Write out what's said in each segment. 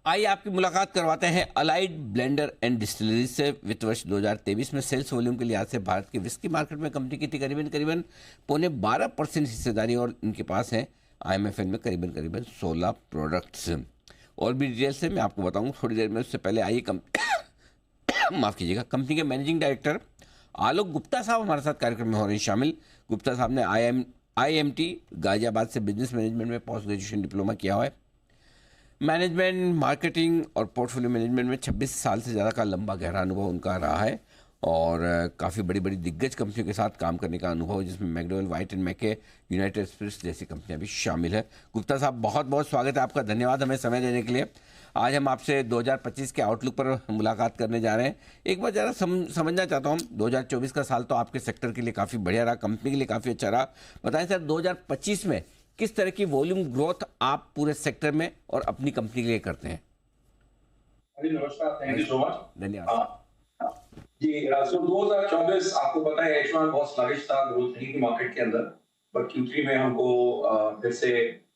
आइए आपकी मुलाकात करवाते हैं अलाइड ब्लेंडर एंड डिस्टिलरी से। वित्त वर्ष 2023 में सेल्स वॉल्यूम के लिहाज से भारत की विस्की मार्केट में कंपनी की थी करीबन करीबन 12.25% हिस्सेदारी, और इनके पास है आईएमएफएल में करीबन करीबन 16 प्रोडक्ट्स। और भी डिटेल से मैं आपको बताऊँ थोड़ी देर में। उससे पहले आइए माफ़ कीजिएगा, कंपनी के मैनेजिंग डायरेक्टर आलोक गुप्ता साहब हमारे साथ कार्यक्रम में हो रहे हैं शामिल। गुप्ता साहब ने IIMT गाजियाबाद से बिजनेस मैनेजमेंट में पोस्ट ग्रेजुएशन डिप्लोमा किया हुआ है। मैनेजमेंट, मार्केटिंग और पोर्टफोलियो मैनेजमेंट में 26 साल से ज़्यादा का लंबा गहरा अनुभव उनका रहा है, और काफ़ी बड़ी बड़ी दिग्गज कंपनियों के साथ काम करने का अनुभव, जिसमें मैकडॉवेल, वाइट एंड मैके, यूनाइटेड स्पिरिट्स जैसी कंपनियां भी शामिल है। गुप्ता साहब, बहुत बहुत स्वागत है आपका, धन्यवाद हमें समय देने के लिए। आज हम आपसे 2025 के आउटलुक पर मुलाकात करने जा रहे हैं। एक बार ज़रा समझना चाहता हूँ, 2024 का साल तो आपके सेक्टर के लिए काफ़ी बढ़िया रहा, कंपनी के लिए काफ़ी अच्छा रहा। बताएं सर, 2025 में किस तरह की वॉल्यूम ग्रोथ आप पूरे सेक्टर में और अपनी कंपनी के लिए करते हैं? नमस्कार, थैंक यू सो मच। धन्यवाद। जी, सो 2024 आपको पता है H1 बहुत स्लगिश था, ग्रोथ नहीं थी मार्केट के अंदर, बट Q3 में हमको फिर से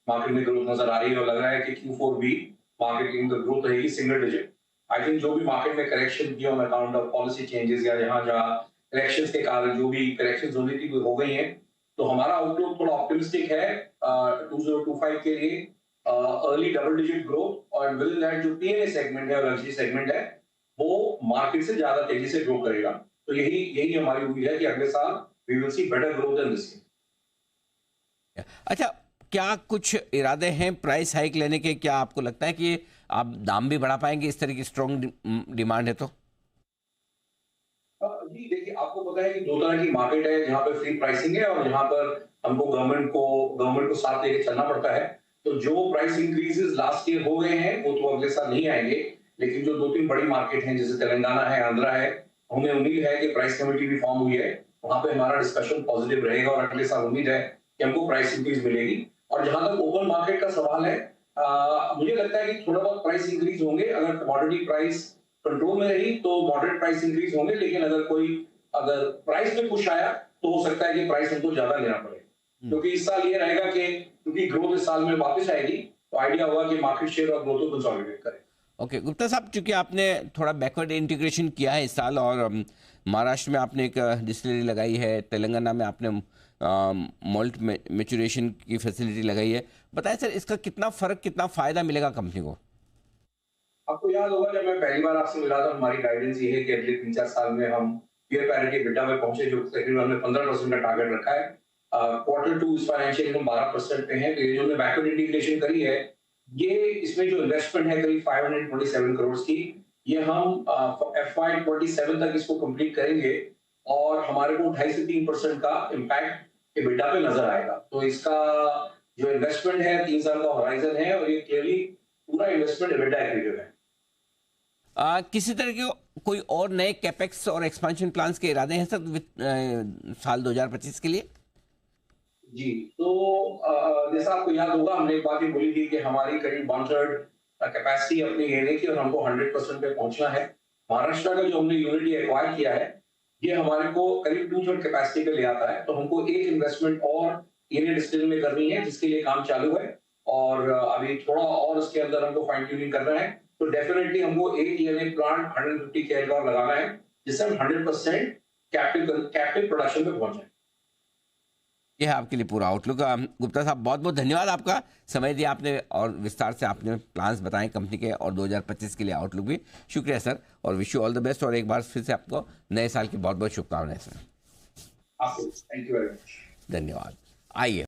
मार्केट में ग्रोथ नजर आ रही है, और लग रहा है कि Q4 भी मार्केट की ग्रोथ रहेगी सिंगल डिजिट। आई थिंक जो भी मार्केट में करेक्शन की on account of policy changes या जहां जहां करेक्शंस के कारण जो भी करेक्शंस होनी थी वो हो गई हैं, तो हमारा आउटलुक थोड़ा ऑप्टिमिस्टिक है 2025 के लिए। अर्ली डबल डिजिट ग्रोथ, और विद इन दैट जो पीएनए सेगमेंट है और लग्जरी सेगमेंट है वो मार्केट से ज्यादा तेजी से ग्रो करेगा। तो यही यही हमारी उम्मीद है कि अगले साल we will see better growth than this year. अच्छा, क्या कुछ इरादे हैं प्राइस हाइक लेने के? क्या आपको लगता है कि आप दाम भी बढ़ा पाएंगे, इस तरह की स्ट्रॉन्ग डिमांड है तो? जी देखिए, आपको पता है कि दो तरह की मार्केट है, जहाँ पे फ्री प्राइसिंग है और जहाँ पर हमको गवर्नमेंट को साथ लेके चलना पड़ता है। तो जो प्राइस इंक्रीजेस लास्ट ईयर हो गए हैं वो तो अगले साल नहीं आएंगे, लेकिन जो दो तीन बड़ी मार्केट हैं जैसे तेलंगाना है, आंध्रा है, हमें उम्मीद है कि प्राइस कमेटी भी फॉर्म हुई है, वहां पे हमारा डिस्कशन पॉजिटिव रहेगा और अगले साल उम्मीद है कि हमको प्राइस इंक्रीज मिलेगी। और जहां तक ओपन मार्केट का सवाल है, मुझे लगता है कि थोड़ा बहुत प्राइस इंक्रीज होंगे। अगर कमोडिटी प्राइस कंट्रोल में रही तो मॉडरेट प्राइस इंक्रीज होंगे, लेकिन अगर प्राइस में पुश आया तो हो सकता है कि प्राइस हमको ज्यादा लेना पड़े, क्योंकि इस साल ये रहेगा कि क्योंकि ग्रोथ इस साल में वापस आएगी, तो आइडिया होगा कि मार्केट शेयर और ग्रोथ को कंसोलिडेट करें। ओके गुप्ता साहब, चूंकि आपने थोड़ा बैकवर्ड इंटीग्रेशन किया है इस साल, और महाराष्ट्र में आपने एक डिस्टिलरी लगाई है, तेलंगाना में आपने मॉल्ट मैच्योरेशन की फैसिलिटी लगाई है, बताएं सर इसका कितना फर्क, कितना फायदा मिलेगा कंपनी को? आपको याद होगा जब मैं पहली बार आपसे मिला था, हमारी गाइडेंस ये है कि अगले 3-4 साल में हम पीयर पैरिटी बिटा में पहुंचे, जो तकरीबन हमने 15% का टारगेट रखा है। क्वार्टर 2 इस फाइनेंशियल हम 12% पे हैं। तो ये जो हमने बैकवर्ड इंटीग्रेशन करी है, ये इसमें जो इन्वेस्टमेंट है करीब 527 करोड़ की, ये हम FY27 तक इसको कंप्लीट करेंगे, और हमारे को 2.5 से 3% का इम्पैक्ट EBITDA पे नजर आएगा। तो इसका जो इन्वेस्टमेंट है 3 साल का होराइजन है, और ये क्लियरली पूरा इन्वेस्टमेंट EBITDA एक्टिव है। किसी तरह के कोई और नए कैपेक्स और एक्सपेंशन प्लान्स के इरादे हैं सर साल 2025 के लिए? जी, तो जैसा आपको याद होगा, हमने एक बात ये बोली थी कि हमारी करीब 1/3 कैपेसिटी अपनी लेने की, और हमको 100% पे पहुंचना है। महाराष्ट्र का जो हमने यूनिट एक्वायर किया है, ये हमारे को करीब 2/3 कैपेसिटी पे ले आता है। तो हमको एक इन्वेस्टमेंट और यूनिट स्टिल में करनी है, जिसके लिए काम चालू है, और अभी थोड़ा और उसके अंदर हमको फाइन ट्यूनिंग करना है। तो डेफिनेटली हमको एक यूनिट प्लांट 150 KL का लगाना है, जिससे हम 100% कैप्टिव प्रोडक्शन पे पहुंच जाए। यह है आपके लिए पूरा आउटलुक। गुप्ता साहब, बहुत बहुत धन्यवाद आपका, समय दिया आपने और विस्तार से आपने प्लान्स बताए कंपनी के, और 2025 के लिए आउटलुक भी। शुक्रिया सर, और wish you all the best, और एक बार फिर से आपको नए साल की बहुत बहुत शुभकामनाएं सर। आपको थैंक यू वेरी मच। धन्यवाद। आइए